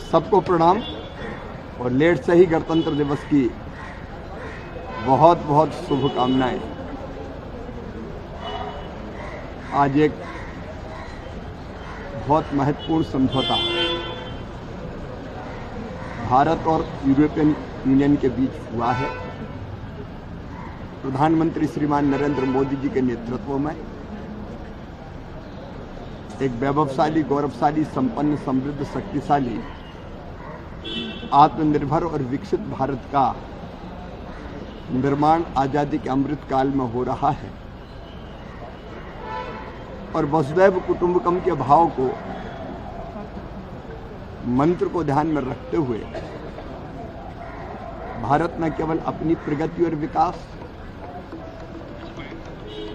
सबको प्रणाम और लेट से ही गणतंत्र दिवस की बहुत बहुत शुभकामनाएं। आज एक बहुत महत्वपूर्ण समझौता भारत और यूरोपियन यूनियन के बीच हुआ है। प्रधानमंत्री श्रीमान नरेंद्र मोदी जी के नेतृत्व में एक वैभवशाली, गौरवशाली, संपन्न, समृद्ध, शक्तिशाली, आत्मनिर्भर और विकसित भारत का निर्माण आजादी के अमृत काल में हो रहा है। और वसुधैव कुटुंबकम के भाव को, मंत्र को ध्यान में रखते हुए भारत न केवल अपनी प्रगति और विकास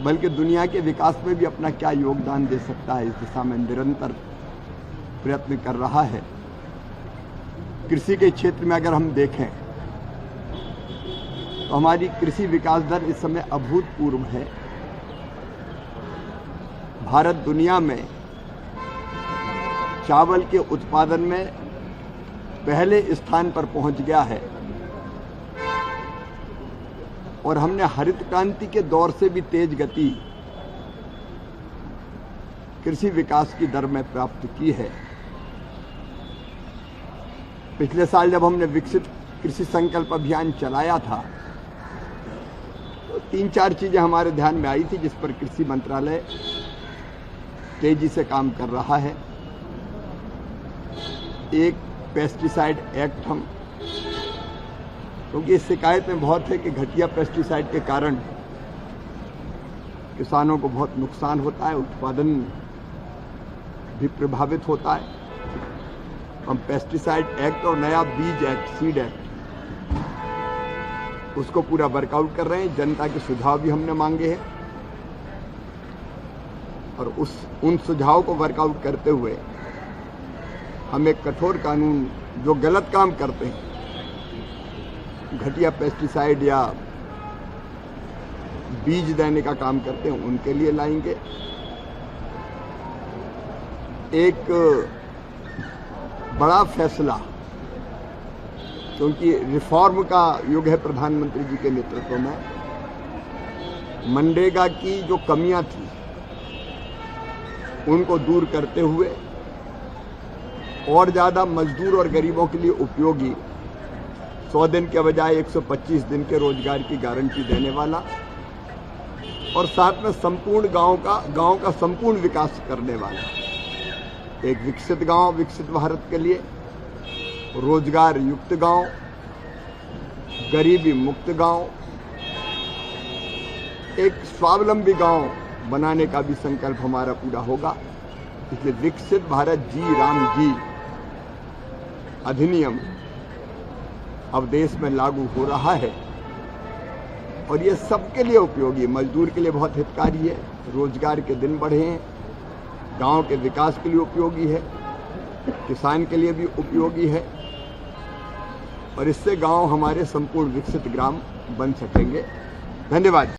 बल्कि दुनिया के विकास में भी अपना क्या योगदान दे सकता है, इस दिशा में निरंतर प्रयत्न कर रहा है। कृषि के क्षेत्र में अगर हम देखें तो हमारी कृषि विकास दर इस समय अभूतपूर्व है। भारत दुनिया में चावल के उत्पादन में पहले स्थान पर पहुंच गया है और हमने हरित क्रांति के दौर से भी तेज गति कृषि विकास की दर में प्राप्त की है। पिछले साल जब हमने विकसित कृषि संकल्प अभियान चलाया था तो 3-4 चीजें हमारे ध्यान में आई थी जिस पर कृषि मंत्रालय तेजी से काम कर रहा है। एक, पेस्टिसाइड एक्ट, हम क्योंकि इस शिकायत में बहुत है कि घटिया पेस्टिसाइड के कारण किसानों को बहुत नुकसान होता है, उत्पादन भी प्रभावित होता है। हम पेस्टिसाइड एक्ट और नया बीज एक्ट, सीड एक्ट, उसको पूरा वर्कआउट कर रहे हैं। जनता के सुझाव भी हमने मांगे हैं और उन सुझाव को वर्कआउट करते हुए हम एक कठोर कानून, जो गलत काम करते हैं, घटिया पेस्टिसाइड या बीज देने का काम करते हैं, उनके लिए लाएंगे। एक बड़ा फैसला, क्योंकि रिफॉर्म का युग है प्रधानमंत्री जी के नेतृत्व में, मनरेगा की जो कमियां थी उनको दूर करते हुए और ज्यादा मजदूर और गरीबों के लिए उपयोगी 100 दिन के बजाय 125 दिन के रोजगार की गारंटी देने वाला और साथ में संपूर्ण गांव का संपूर्ण विकास करने वाला एक विकसित गांव, विकसित भारत के लिए रोजगार युक्त गांव, गरीबी मुक्त गांव, एक स्वावलंबी गांव बनाने का भी संकल्प हमारा पूरा होगा। इसलिए विकसित भारत जी राम जी अधिनियम अब देश में लागू हो रहा है और ये सबके लिए उपयोगी, मजदूर के लिए बहुत हितकारी है, रोजगार के दिन बढ़े हैं, गांव के विकास के लिए उपयोगी है, किसान के लिए भी उपयोगी है और इससे गांव हमारे संपूर्ण विकसित ग्राम बन सकेंगे। धन्यवाद।